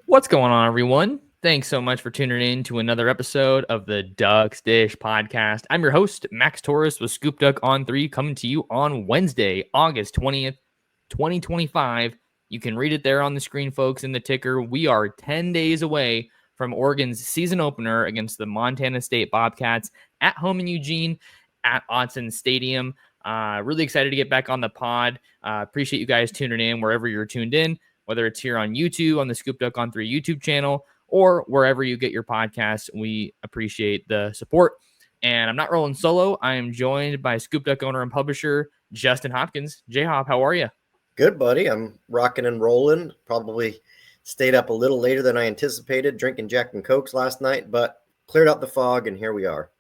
What's going on, everyone? Thanks so much for tuning in to another episode of the Ducks Dish podcast. I'm your host, Max Torres with Scoop Duck on 3, coming to you on Wednesday, August 20th, 2025. You can read it there on the screen, folks, in the ticker. We are 10 days away from Oregon's season opener against the Montana State Bobcats at home in Eugene at Autzen Stadium. Really excited to get back on the pod. Appreciate you guys tuning in wherever you're tuned in, whether it's here on YouTube, on the Scoop Duck on 3 YouTube channel, or wherever you get your podcasts. We appreciate the support. And I'm not rolling solo. I am joined by Scoop Duck owner and publisher Justin Hopkins. J-Hop, how are you? Good, buddy. I'm rocking and rolling. Probably stayed up a little later than I anticipated, drinking Jack and Cokes last night, but cleared out the fog, and here we are.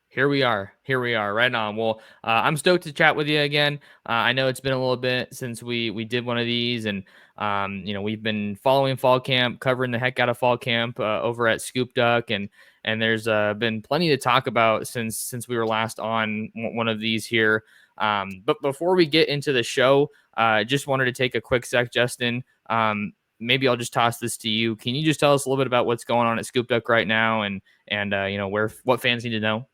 Here we are. Right on. Well, I'm stoked to chat with you again. I know it's been a little bit since we did one of these, and we've been following fall camp, covering the heck out of fall camp over at Scoop Duck, and there's been plenty to talk about since we were last on one of these here. But before we get into the show, just wanted to take a quick sec, Justin. Maybe I'll just toss this to you. Can you just tell us a little bit about what's going on at Scoop Duck right now, and what fans need to know?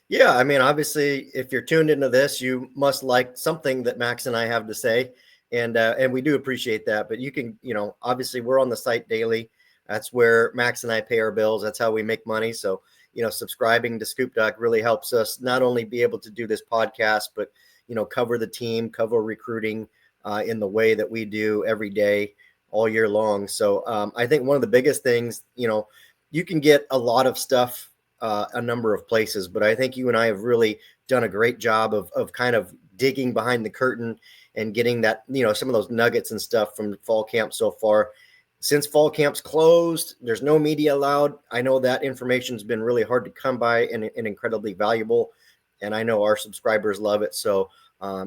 Yeah, I mean, obviously, if you're tuned into this, you must like something that Max and I have to say, and we do appreciate that. But you can, obviously, we're on the site daily. That's where Max and I pay our bills. That's how we make money. So, subscribing to Scoop Duck really helps us not only be able to do this podcast, but cover the team, cover recruiting in the way that we do every day, all year long. So I think one of the biggest things, you can get a lot of stuff a number of places, but I think you and I have really done a great job of kind of digging behind the curtain and getting that, some of those nuggets and stuff from fall camp so far. Since fall camp's closed, there's no media allowed. I know that information's been really hard to come by and incredibly valuable, and I know our subscribers love it. So,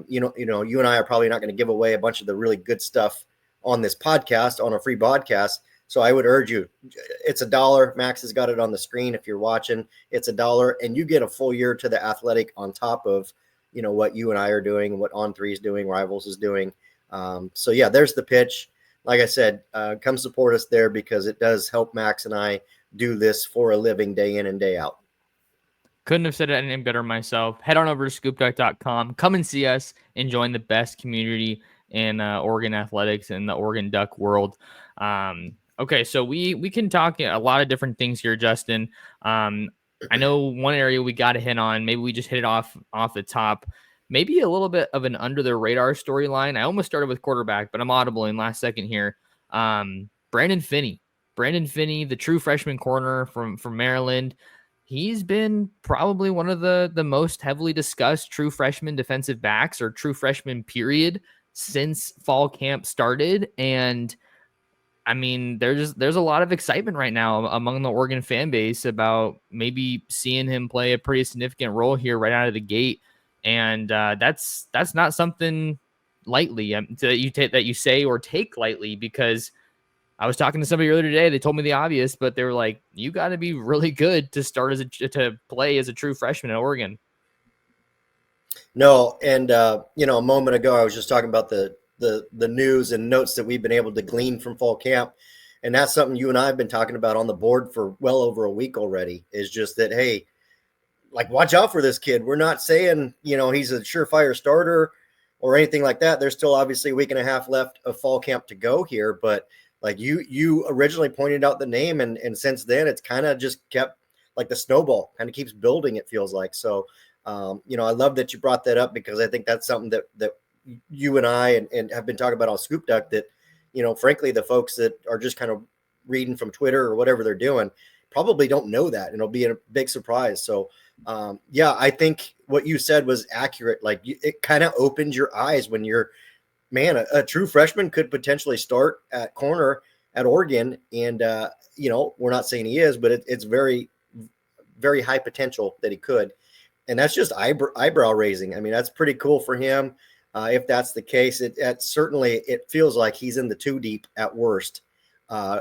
you and I are probably not going to give away a bunch of the really good stuff on this podcast, on a free podcast. So I would urge you, it's $1. Max has got it on the screen. If you're watching, it's $1, and you get a full year to the Athletic on top of, what you and I are doing, what On3 is doing, Rivals is doing. So yeah, there's the pitch. Like I said, come support us there because it does help Max and I do this for a living day in and day out. Couldn't have said it any better myself. Head on over to scoopduck.com. Come and see us and join the best community in Oregon athletics and the Oregon Duck world. Okay, so we can talk a lot of different things here, Justin. I know one area we got to hit on. Maybe we just hit it off the top. Maybe a little bit of an under the radar storyline. I almost started with quarterback, but I'm audible in last second here. Brandon Finney, the true freshman corner from Maryland. He's been probably one of the most heavily discussed true freshman defensive backs or true freshman period since fall camp started. And I mean, there's a lot of excitement right now among the Oregon fan base about maybe seeing him play a pretty significant role here right out of the gate. And that's not something lightly that you say or take lightly, because I was talking to somebody earlier today. They told me the obvious, but they were like, "You got to be really good to start to play as a true freshman at Oregon." No, and a moment ago I was just talking about the news and notes that we've been able to glean from fall camp, and that's something you and I have been talking about on the board for well over a week already. Is just that, hey, like, watch out for this kid. We're not saying he's a surefire starter or anything like that. There's still obviously a week and a half left of fall camp to go here, but like you originally pointed out the name, and since then it's kind of just kept, like, the snowball kind of keeps building, it feels like. So I love that you brought that up, because I think that's something that you and I and have been talking about on Scoop Duck, that frankly, the folks that are just kind of reading from Twitter or whatever they're doing probably don't know that, and it'll be a big surprise. So yeah, I think what you said was accurate. Like, it kind of opened your eyes when you're, man, a true freshman could potentially start at corner at Oregon. And, we're not saying he is, but it's very, very high potential that he could. And that's just eyebrow raising. I mean, that's pretty cool for him. If that's the case, it feels like he's in the too deep at worst,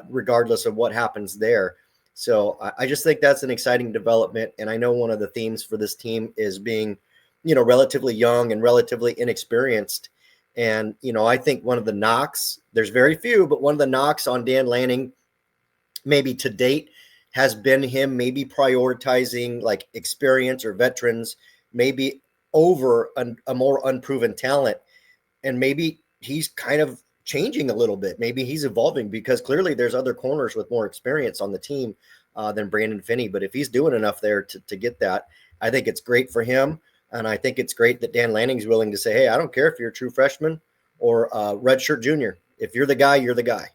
regardless of what happens there. So I just think that's an exciting development. And I know one of the themes for this team is being, relatively young and relatively inexperienced. And, I think one of the knocks, there's very few, but one of the knocks on Dan Lanning maybe to date has been him maybe prioritizing like experience or veterans, maybe over a more unproven talent. And maybe he's kind of changing a little bit. Maybe he's evolving because clearly there's other corners with more experience on the team than Brandon Finney. But if he's doing enough there to get that, I think it's great for him. And I think it's great that Dan Lanning's willing to say, hey, I don't care if you're a true freshman or redshirt junior. If you're the guy, you're the guy.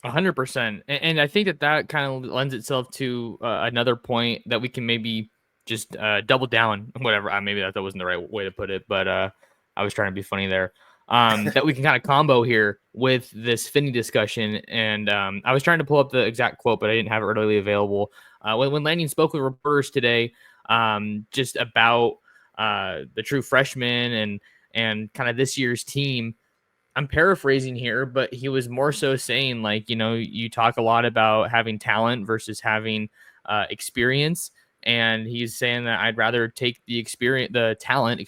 100%. And I think that kind of lends itself to another point that we can maybe just double down, whatever. Maybe that wasn't the right way to put it, but I was trying to be funny there. That we can kind of combo here with this Finney discussion. And I was trying to pull up the exact quote, but I didn't have it readily available. When Lanning spoke with reporters today, just about the true freshman and kind of this year's team, I'm paraphrasing here, but he was more so saying, like, you talk a lot about having talent versus having experience. And he's saying that I'd rather take the talent,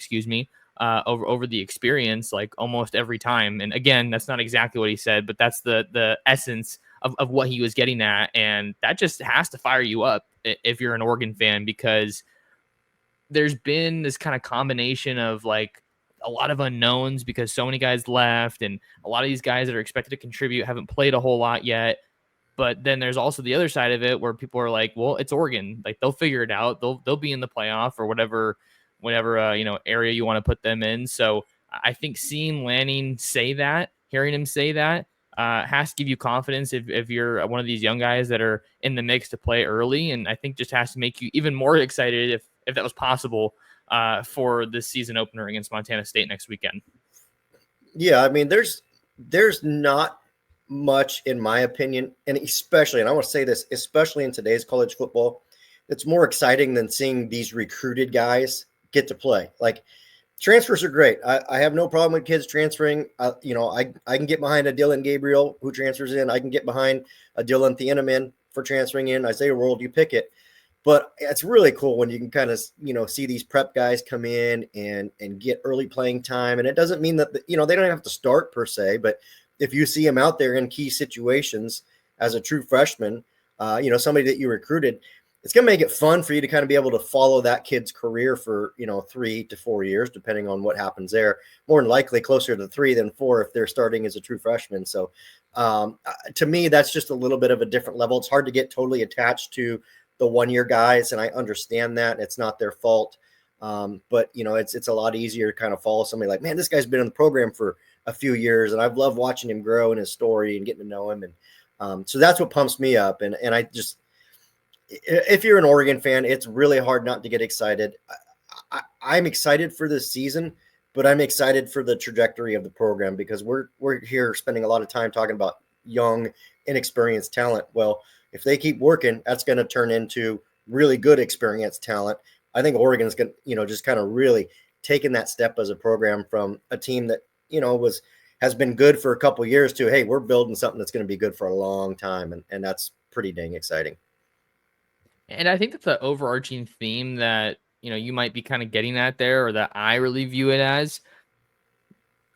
over the experience, like almost every time. And again, that's not exactly what he said, but that's the essence of what he was getting at. And that just has to fire you up if you're an Oregon fan, because there's been this kind of combination of like a lot of unknowns because so many guys left, and a lot of these guys that are expected to contribute haven't played a whole lot yet. But then there's also the other side of it where people are like, well, it's Oregon. Like, they'll figure it out. They'll be in the playoff or whatever area you want to put them in. So I think seeing Lanning say that, hearing him say that, has to give you confidence if you're one of these young guys that are in the mix to play early. And I think just has to make you even more excited if that was possible for this season opener against Montana State next weekend. Yeah, I mean, there's not much, in my opinion, and especially, and I want to say this, especially in today's college football, it's more exciting than seeing these recruited guys get to play. Like, transfers are great. I have no problem with kids transferring. I can get behind a Dylan Gabriel who transfers in. I can get behind a Dylan Thieneman for transferring in. Isaiah World, you pick it. But it's really cool when you can kind of, see these prep guys come in and get early playing time. And it doesn't mean that, they don't have to start per se, but if you see them out there in key situations as a true freshman, somebody that you recruited, it's going to make it fun for you to kind of be able to follow that kid's career for, 3 to 4 years, depending on what happens there. More than likely closer to 3 than 4 if they're starting as a true freshman. So to me, that's just a little bit of a different level. It's hard to get totally attached to the 1-year guys, and I understand that it's not their fault. But it's a lot easier to kind of follow somebody like, man, this guy's been in the program for a few years, and I've loved watching him grow in his story and getting to know him. And so that's what pumps me up. And I just, if you're an Oregon fan, it's really hard not to get excited. I'm excited for this season, but I'm excited for the trajectory of the program because we're here spending a lot of time talking about young, inexperienced talent. Well, if they keep working, that's going to turn into really good experienced talent. I think Oregon's going to, just kind of really taking that step as a program from a team that, has been good for a couple of years to, hey, we're building something that's going to be good for a long time. And that's pretty dang exciting. And I think that's the overarching theme that, you might be kind of getting at there, or that I really view it as.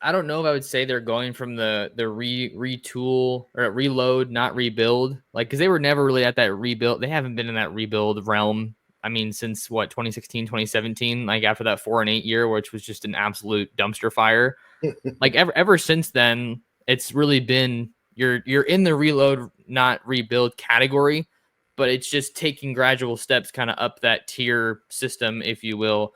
I don't know if I would say they're going from the retool or reload, not rebuild, like, because they were never really at that rebuild. They haven't been in that rebuild realm. I mean, since 2016, 2017, like after that 4-8 year, which was just an absolute dumpster fire. Like ever since then, it's really been you're in the reload, not rebuild category, but it's just taking gradual steps kind of up that tier system, if you will.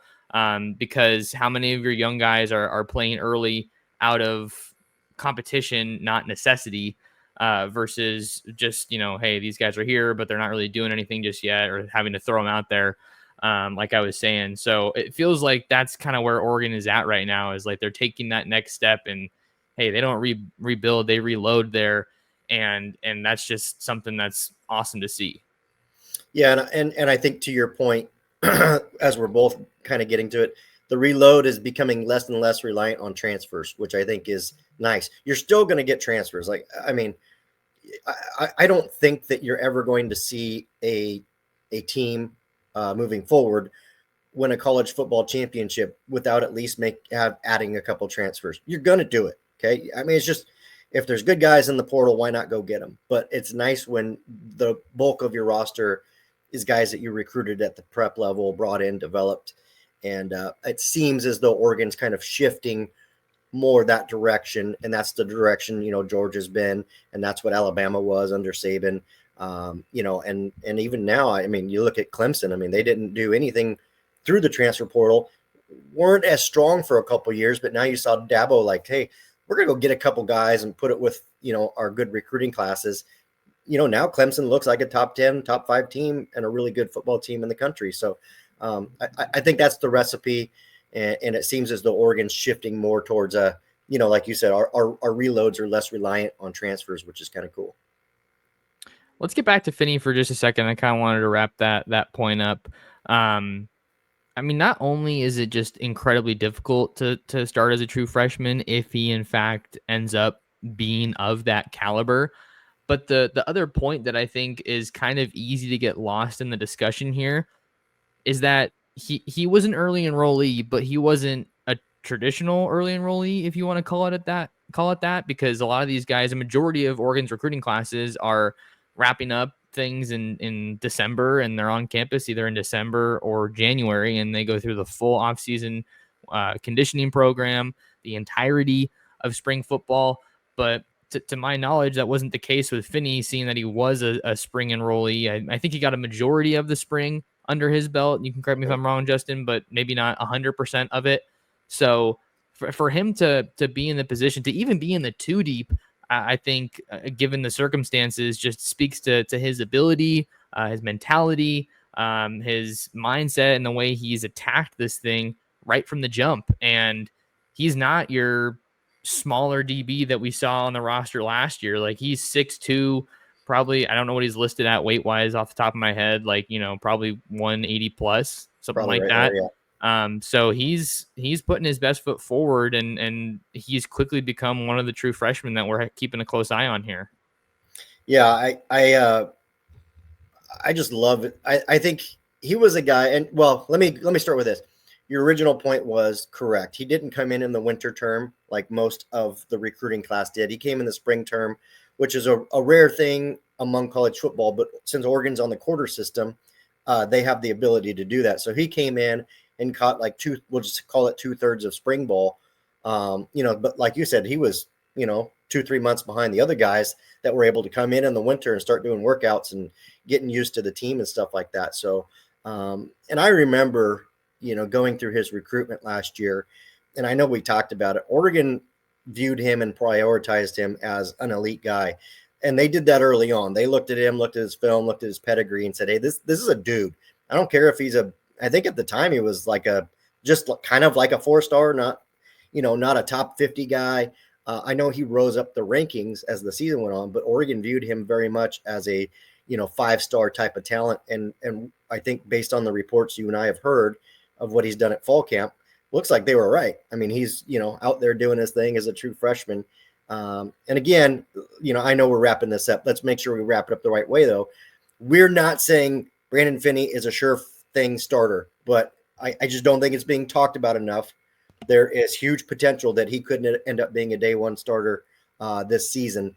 Because how many of your young guys are playing early out of competition, not necessity, versus just, hey, these guys are here, but they're not really doing anything just yet, or having to throw them out there. Like I was saying. So it feels like that's kind of where Oregon is at right now, is like they're taking that next step, and hey, they don't rebuild, they reload there. And that's just something that's awesome to see. Yeah. And I think to your point, as we're both kind of getting to it, the reload is becoming less and less reliant on transfers, which I think is nice. You're still going to get transfers. Like, I mean, I don't think that you're ever going to see a team moving forward win a college football championship without at least adding a couple transfers. You're going to do it. Okay. I mean, if there's good guys in the portal, why not go get them? But it's nice when the bulk of your roster is guys that you recruited at the prep level, brought in, developed. And it seems as though Oregon's kind of shifting more that direction. And that's the direction, Georgia's been. And that's what Alabama was under Saban. And even now, I mean, you look at Clemson, I mean, they didn't do anything through the transfer portal, weren't as strong for a couple years, but now you saw Dabo like, hey, we're going to go get a couple guys and put it with, our good recruiting classes. Now Clemson looks like a top 10, top 5 team and a really good football team in the country. So I think that's the recipe. And it seems as though Oregon's shifting more towards like you said, our reloads are less reliant on transfers, which is kind of cool. Let's get back to Finney for just a second. I kind of wanted to wrap that point up. I mean, not only is it just incredibly difficult to start as a true freshman if he in fact ends up being of that caliber, but the other point that I think is kind of easy to get lost in the discussion here is that he was an early enrollee, but he wasn't a traditional early enrollee, if you want to call it that, because a lot of these guys, a majority of Oregon's recruiting classes are wrapping up things in December, and they're on campus either in December or January, and they go through the full off-season conditioning program, the entirety of spring football. But to my knowledge, that wasn't the case with Finney, seeing that he was a spring enrollee. I think he got a majority of the spring under his belt. You can correct me if I'm wrong, Justin, but maybe not 100% of it. So for him to be in the position to even be in the 2 deep, I think, given the circumstances, just speaks to his ability, his mentality, his mindset, and the way he's attacked this thing right from the jump. And he's not your smaller DB that we saw on the roster last year. Like, he's 6'2", probably, I don't know what he's listed at weight-wise off the top of my head, like, probably 180 plus, something probably like right that. There, yeah. So he's putting his best foot forward, and he's quickly become one of the true freshmen that we're keeping a close eye on here. Yeah, I just love it. I think he was a guy, and well, let me start with this. Your original point was correct. He didn't come in the winter term like most of the recruiting class did. He came in the spring term, which is a rare thing among college football. But since Oregon's on the quarter system, they have the ability to do that. So he came in and caught we'll just call it 2/3 of spring ball. But like you said, he was, 2-3 months behind the other guys that were able to come in the winter and start doing workouts and getting used to the team and stuff like that. So, and I remember, going through his recruitment last year, and I know we talked about it. Oregon viewed him and prioritized him as an elite guy. And they did that early on. They looked at him, looked at his film, looked at his pedigree and said, hey, this is a dude. I don't care if he's I think at the time he was just kind of like a 4-star, not a top 50 guy. I know he rose up the rankings as the season went on, but Oregon viewed him very much as a, 5-star type of talent. And I think based on the reports you and I have heard of what he's done at fall camp, looks like they were right. I mean, he's, out there doing his thing as a true freshman. And again, I know we're wrapping this up. Let's make sure we wrap it up the right way, though. We're not saying Brandon Finney is a sure thing starter, but I just don't think it's being talked about enough. There is huge potential that he could end up being a day one starter this season.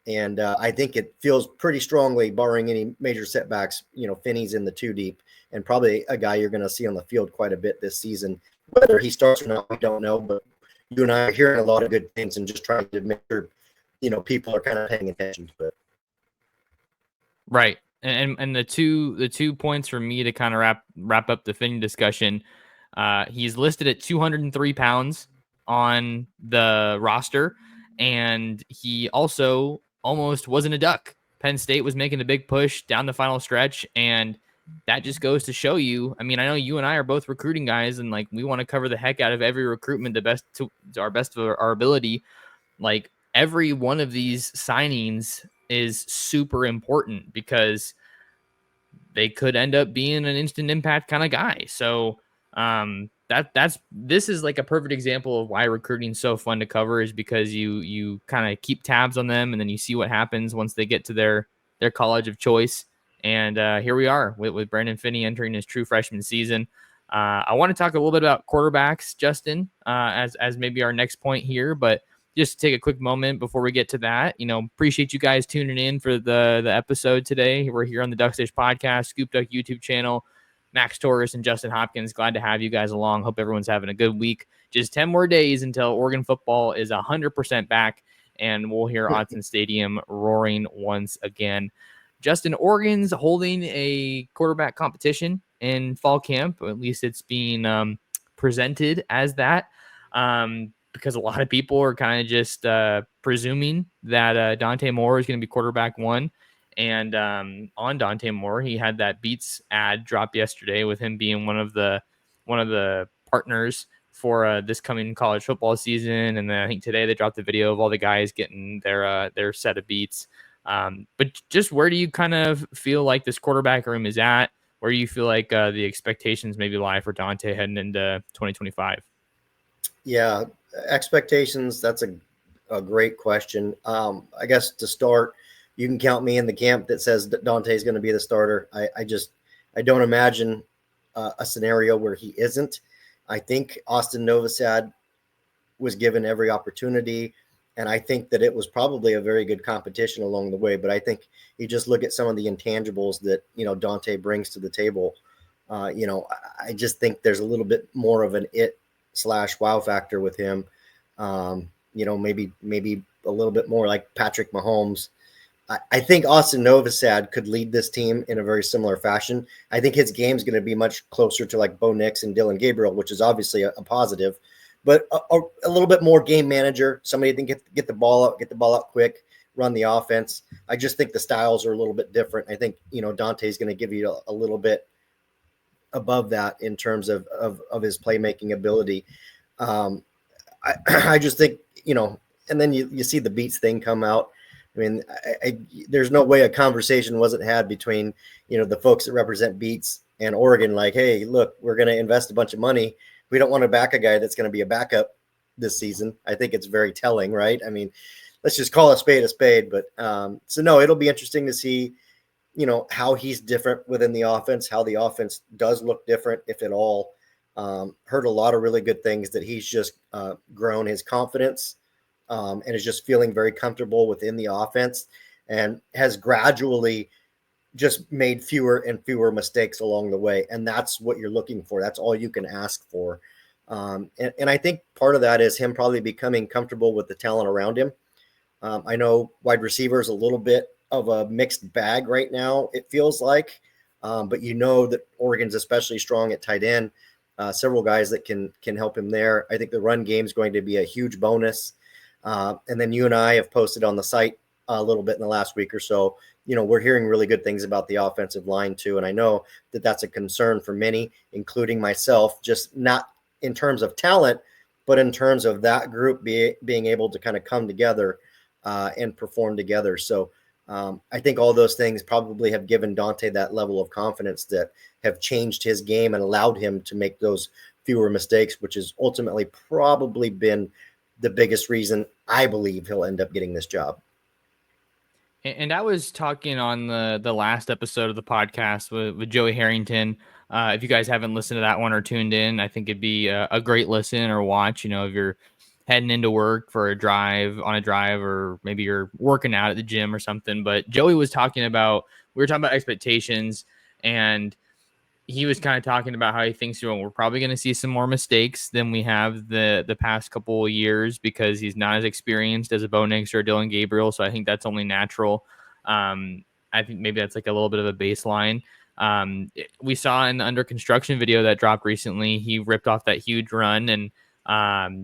And I think it feels pretty strongly, barring any major setbacks, Finney's in the 2 deep and probably a guy you're going to see on the field quite a bit this season. Whether he starts or not, we don't know, but you and I are hearing a lot of good things and just trying to make sure, people are kind of paying attention to it. Right. And the two points for me to kind of wrap up the Finney discussion, he's listed at 203 pounds on the roster, and he also almost wasn't a duck. Penn State was making a big push down the final stretch, and that just goes to show you. I mean, I know you and I are both recruiting guys, and we want to cover the heck out of every recruitment to our best of our ability. Every one of these signings is super important because they could end up being an instant impact kind of guy. So this is a perfect example of why recruiting is so fun to cover, is because you kind of keep tabs on them, and then you see what happens once they get to their college of choice. And here we are with Brandon Finney entering his true freshman season. I want to talk a little bit about quarterbacks, Justin, as maybe our next point here, but just take a quick moment before we get to that. Appreciate you guys tuning in for the episode today. We're here on the Duck Stage Podcast, Scoop Duck YouTube channel. Max Torres and Justin Hopkins, glad to have you guys along. Hope everyone's having a good week. Just 10 more days until Oregon football is 100% back, and we'll hear Autzen Stadium roaring once again. Justin, Oregon's holding a quarterback competition in fall camp. At least it's being presented as that. Because a lot of people are kind of just presuming that Dante Moore is going to be quarterback one. And on Dante Moore, he had that Beats ad drop yesterday with him being one of the partners for this coming college football season. And then I think today they dropped the video of all the guys getting their set of Beats. But just where do you kind of feel like this quarterback room is at? Where do you feel like the expectations maybe lie for Dante heading into 2025? Yeah, expectations, that's a great question. I guess to start, you can count me in the camp that says that Dante is going to be the starter. I don't imagine a scenario where he isn't. I think Austin Novosad was given every opportunity, and I think that it was probably a very good competition along the way. But I think you just look at some of the intangibles that Dante brings to the table. I just think there's a little bit more of an /wow factor with him. Maybe a little bit more like Patrick Mahomes. I think Austin Novosad could lead this team in a very similar fashion. I think his game is going to be much closer to like Bo Nix and Dylan Gabriel, which is obviously a positive, but a little bit more game manager, somebody that can get the ball out quick, run the offense. I just think the styles are a little bit different. I think, Dante is going to give you a little bit above that in terms of his playmaking ability. I just think, and then you see the Beats thing come out. I mean, there's no way a conversation wasn't had between, the folks that represent Beats and Oregon, like, hey, look, we're going to invest a bunch of money. We don't want to back a guy that's going to be a backup this season. I think it's very telling, right? I mean, let's just call a spade. But so no, it'll be interesting to see, how he's different within the offense, how the offense does look different, if at all. Heard a lot of really good things that he's just grown his confidence and is just feeling very comfortable within the offense and has gradually just made fewer and fewer mistakes along the way. And that's what you're looking for. That's all you can ask for. And I think part of that is him probably becoming comfortable with the talent around him. I know wide receiver is a little bit of a mixed bag right now, it feels like, but that Oregon's especially strong at tight end. Several guys that can help him there. I think the run game is going to be a huge bonus. And then you and I have posted on the site a little bit in the last week or so. We're hearing really good things about the offensive line too. And I know that that's a concern for many, including myself, just not in terms of talent, but in terms of that group being able to kind of come together and perform together. So I think all those things probably have given Dante that level of confidence that have changed his game and allowed him to make those fewer mistakes, which has ultimately probably been the biggest reason I believe he'll end up getting this job. And I was talking on the last episode of the podcast with Joey Harrington. If you guys haven't listened to that one or tuned in, I think it'd be a great listen or watch. If you're heading into work for a drive, or maybe you're working out at the gym or something. But Joey was we were talking about expectations, and he was kind of talking about how he thinks we're probably going to see some more mistakes than we have the past couple of years because he's not as experienced as a Bo Nix or a Dylan Gabriel. So I think that's only natural. I think maybe that's like a little bit of a baseline. We saw in the under construction video that dropped recently, he ripped off that huge run, and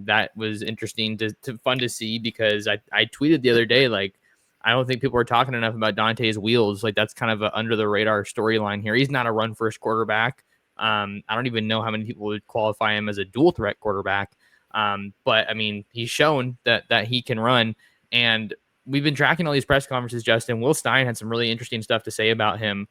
that was interesting to fun to see because I tweeted the other day, like, I don't think people are talking enough about Dante's wheels. Like, that's kind of an under the radar storyline here. He's not a run first quarterback. I don't even know how many people would qualify him as a dual threat quarterback. But I mean, he's shown that he can run, and we've been tracking all these press conferences. Justin, Will Stein had some really interesting stuff to say about him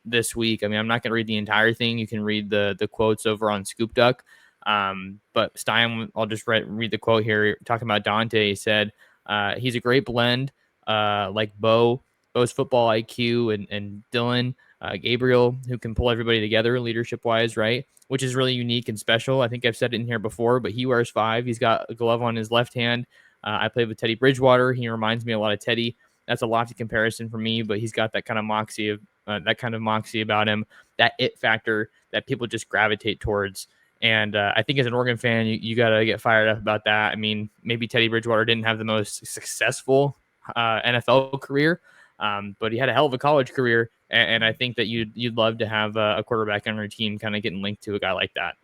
this week. I mean, I'm not going to read the entire thing. You can read the quotes over on Scoop Duck. But Stein, I'll just read the quote here talking about Dante. He said, he's a great blend. Like Bo's football IQ and Dylan Gabriel, who can pull everybody together leadership wise, right? Which is really unique and special. I think I've said it in here before, but he wears 5. He's got a glove on his left hand. I played with Teddy Bridgewater. He reminds me a lot of Teddy. That's a lofty comparison for me, but he's got that kind of moxie about him, that it factor that people just gravitate towards. And I think as an Oregon fan, you got to get fired up about that. I mean, maybe Teddy Bridgewater didn't have the most successful NFL career, but he had a hell of a college career. And I think that you'd love to have a quarterback on your team kind of getting linked to a guy like that.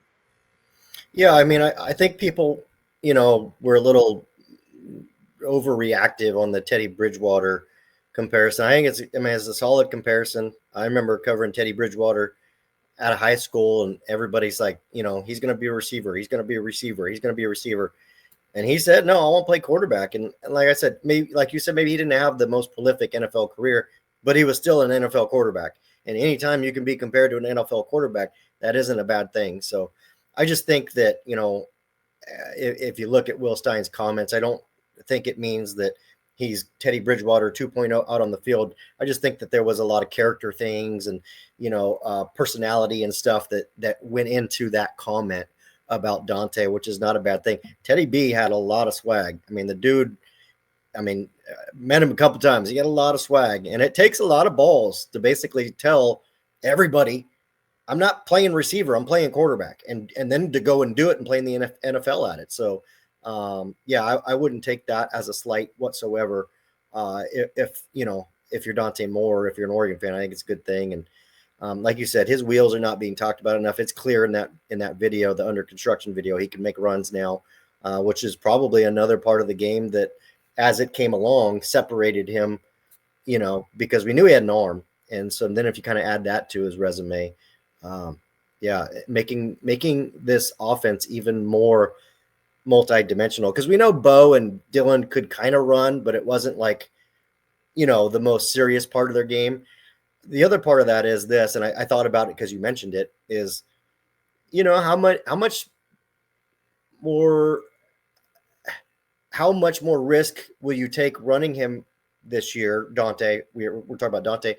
Yeah, I mean, I think people, were a little overreactive on the Teddy Bridgewater comparison. I think it's a solid comparison. I remember covering Teddy Bridgewater out of high school, and everybody's like, he's going to be a receiver. He's going to be a receiver. He's going to be a receiver. And he said, no, I won't play quarterback. And like I said, maybe, like you said, maybe he didn't have the most prolific NFL career, but he was still an NFL quarterback. And anytime you can be compared to an NFL quarterback, that isn't a bad thing. So I just think that, if you look at Will Stein's comments, I don't think it means that he's Teddy Bridgewater 2.0 out on the field. I just think that there was a lot of character things and, personality and stuff that went into that comment about Dante, which is not a bad thing. Teddy B had a lot of swag. I mean, the dude, met him a couple times. He got a lot of swag, and it takes a lot of balls to basically tell everybody, I'm not playing receiver, I'm playing quarterback, and then to go and do it and play in the NFL at it. So, I wouldn't take that as a slight whatsoever. If you're Dante Moore, if you're an Oregon fan, I think it's a good thing. And like you said, his wheels are not being talked about enough. It's clear in that video, the under construction video, he can make runs now, which is probably another part of the game that, as it came along, separated him, because we knew he had an arm. And so then if you kind of add that to his resume, making this offense even more multi-dimensional, because we know Bo and Dylan could kind of run, but it wasn't like, the most serious part of their game. The other part of that is this, and I thought about it because you mentioned it, is, how much more risk will you take running him this year, Dante? We're talking about Dante,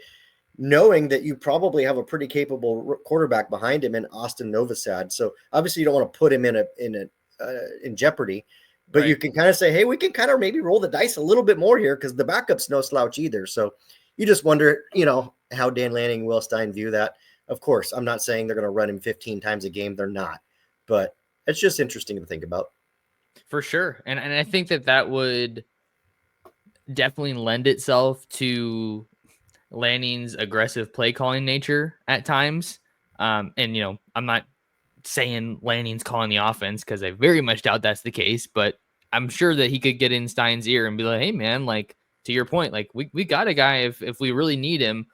knowing that you probably have a pretty capable quarterback behind him in Austin Novosad. So obviously you don't want to put him in jeopardy, but right. You can kind of say, hey, we can kind of maybe roll the dice a little bit more here because the backup's no slouch either. So you just wonder, how Dan Lanning, Will Stein view that. Of course, I'm not saying they're going to run him 15 times a game. They're not, but it's just interesting to think about. For sure. And I think that would definitely lend itself to Lanning's aggressive play calling nature at times. And, I'm not saying Lanning's calling the offense because I very much doubt that's the case, but I'm sure that he could get in Stein's ear and be like, hey, man, like, to your point, like we got a guy if we really need him.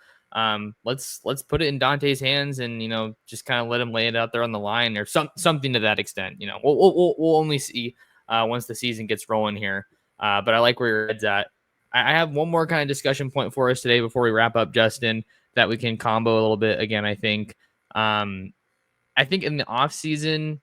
Let's put it in Dante's hands and, just kind of let him lay it out there on the line or something to that extent. We'll only see once the season gets rolling here. But I like where your head's at. I have one more kind of discussion point for us today before we wrap up, Justin, that we can combo a little bit again. I think in the off season,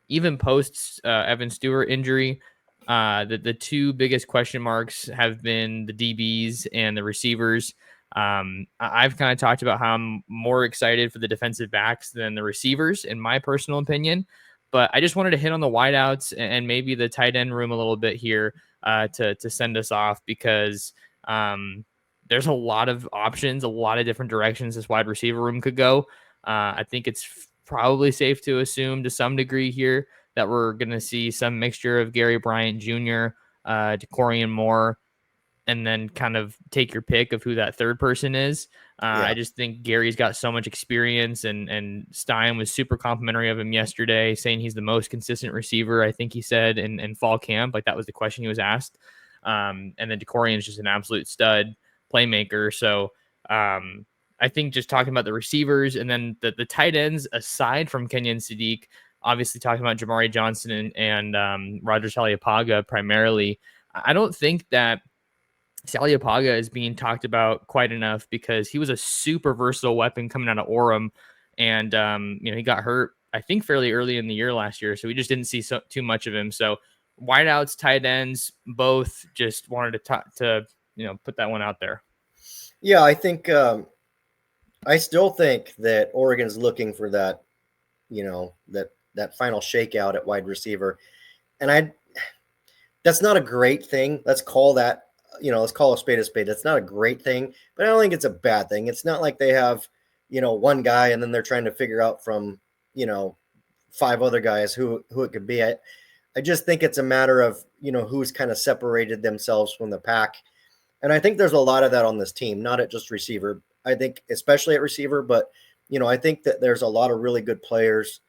even post Evan Stewart injury, the two biggest question marks have been the DBs and the receivers. I've kind of talked about how I'm more excited for the defensive backs than the receivers, in my personal opinion. But I just wanted to hit on the wideouts and maybe the tight end room a little bit here to send us off, because there's a lot of options, a lot of different directions this wide receiver room could go. I think it's probably safe to assume to some degree here that we're going to see some mixture of Gary Bryant Jr., DeCorian Moore, and then kind of take your pick of who that third person is. I just think Gary's got so much experience, and Stein was super complimentary of him yesterday, saying he's the most consistent receiver, I think he said, in fall camp. Like, that was the question he was asked. And then DeCorian is just an absolute stud playmaker. So I think just talking about the receivers and then the tight ends, aside from Kenyon Sadiq, obviously talking about Jamari Johnson and Roger Saliapaga primarily, I don't think that Saliapaga is being talked about quite enough because he was a super versatile weapon coming out of Orem, and he got hurt, I think, fairly early in the year last year, so we just didn't see too much of him. So wideouts, tight ends, both just wanted to put that one out there. Yeah, I think I still think that Oregon's looking for that, that final shakeout at wide receiver, and That's not a great thing. Let's call a spade a spade. That's not a great thing, but I don't think it's a bad thing. It's not like they have, one guy and then they're trying to figure out from, five other guys who it could be. I just think it's a matter of, who's kind of separated themselves from the pack. And I think there's a lot of that on this team, not at just receiver. I think especially at receiver, but I think that there's a lot of really good players.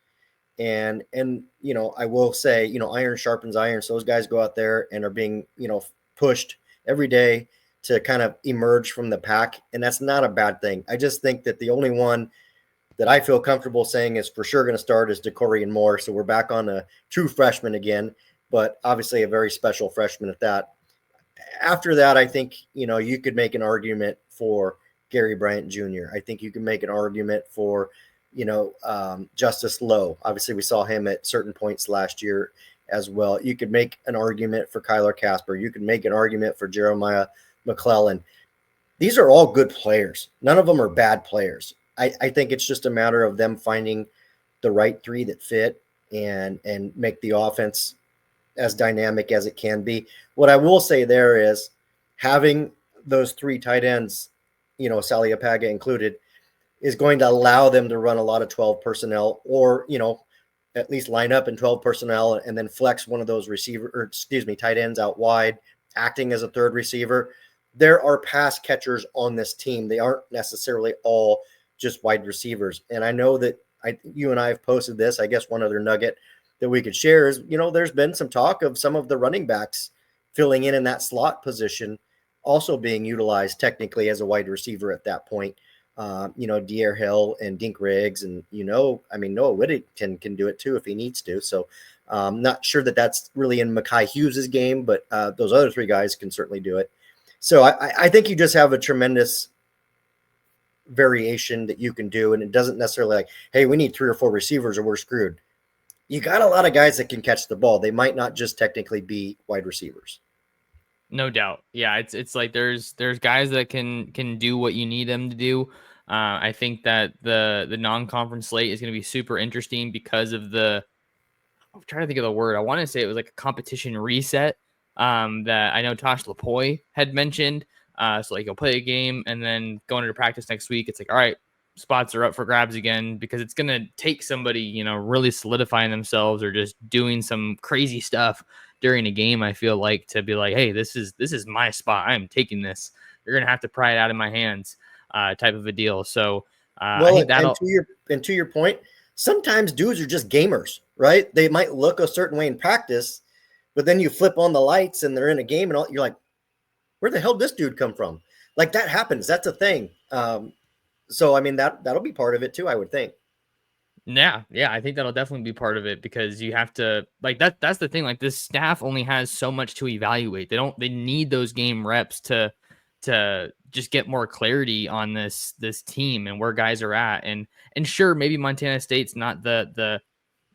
And I will say, iron sharpens iron. So those guys go out there and are being, pushed every day to kind of emerge from the pack. And that's not a bad thing. I just think that the only one that I feel comfortable saying is for sure going to start is DeCorian Moore. So we're back on a true freshman again, but obviously a very special freshman at that. After that, I think, you could make an argument for Gary Bryant Jr. I think you can make an argument for, Justice Lowe. Obviously, we saw him at certain points last year as well. You could make an argument for Kyler Casper. You could make an argument for Jeremiah McClellan. These are all good players. None of them are bad players. I think it's just a matter of them finding the right three that fit and make the offense as dynamic as it can be. What I will say there is having those three tight ends, Sally Apaga included, is going to allow them to run a lot of 12 personnel or, at least line up in 12 personnel and then flex one of those tight ends out wide, acting as a third receiver. There are pass catchers on this team. They aren't necessarily all just wide receivers. And I know that you and I have posted this. I guess one other nugget that we could share is, there's been some talk of some of the running backs filling in that slot position also being utilized technically as a wide receiver at that point. Dier Hill and Dink Riggs and, Noah Whittington can do it too if he needs to. So not sure that that's really in Mekhi Hughes's game, but those other three guys can certainly do it. So I think you just have a tremendous variation that you can do. And it doesn't necessarily like, hey, we need 3 or 4 receivers or we're screwed. You got a lot of guys that can catch the ball. They might not just technically be wide receivers. No doubt. Yeah, it's like there's guys that can do what you need them to do. I think that the non-conference slate is going to be super interesting because of I'm trying to think of the word. I want to say it was like a competition reset that I know Tosh Lapoy had mentioned. So like you'll play a game and then going into practice next week, it's like, all right, spots are up for grabs again, because it's going to take somebody, really solidifying themselves or just doing some crazy stuff during a game. I feel like to be like, hey, this is my spot. I'm taking this. You're going to have to pry it out of my hands type of a deal. So I think that'll. And to your point, sometimes dudes are just gamers, right? They might look a certain way in practice, but then you flip on the lights and they're in a game and you're like, where the hell did this dude come from? Like that happens. That's a thing. So, I mean, that'll be part of it too, I would think. Yeah, I think that'll definitely be part of it, because you have to like that's the thing. Like this staff only has so much to evaluate. They need those game reps to just get more clarity on this team and where guys are at. And sure, maybe Montana State's not the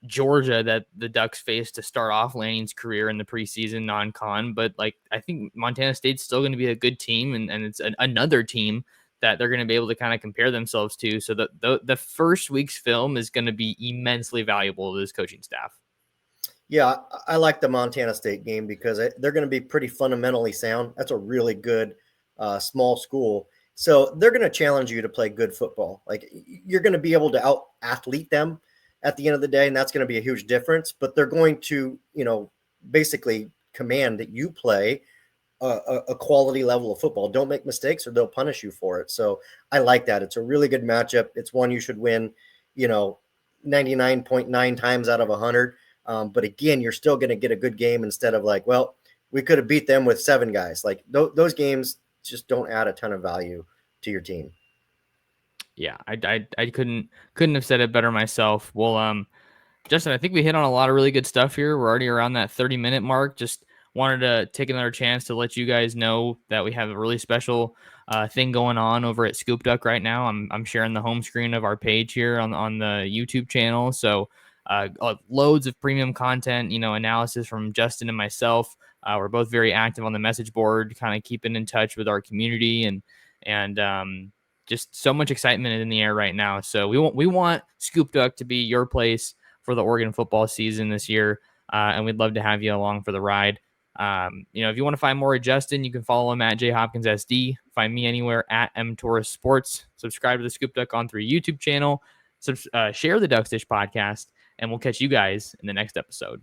Georgia that the Ducks faced to start off Lanning's career in the preseason non-con, but like I think Montana State's still going to be a good team, and it's another team that they're going to be able to kind of compare themselves to. So the first week's film is going to be immensely valuable to this coaching staff. Yeah, I like the Montana State game because they're going to be pretty fundamentally sound. That's a really good small school. So they're going to challenge you to play good football. Like you're going to be able to out athlete them at the end of the day, and that's going to be a huge difference. But they're going to, basically command that you play a quality level of football. Don't make mistakes or they'll punish you for it. So I like that. It's a really good matchup. It's one you should win, 99.9 times out of 100. But again, you're still going to get a good game instead of like, well, we could have beat them with 7 guys. Like those games just don't add a ton of value to your team. Yeah, I couldn't have said it better myself. Well, Justin, I think we hit on a lot of really good stuff here. We're already around that 30-minute mark. Just wanted to take another chance to let you guys know that we have a really special thing going on over at Scoop Duck right now. I'm sharing the home screen of our page here on the YouTube channel. So loads of premium content, analysis from Justin and myself. We're both very active on the message board, kind of keeping in touch with our community and just so much excitement in the air right now. So we want Scoop Duck to be your place for the Oregon football season this year. And we'd love to have you along for the ride. If you want to find more of Justin, you can follow him at jhopkinssd. Find me anywhere at mtorres sports. Subscribe to the Scoop Duck on 3 YouTube channel. Share the Ducks Dish podcast, and we'll catch you guys in the next episode.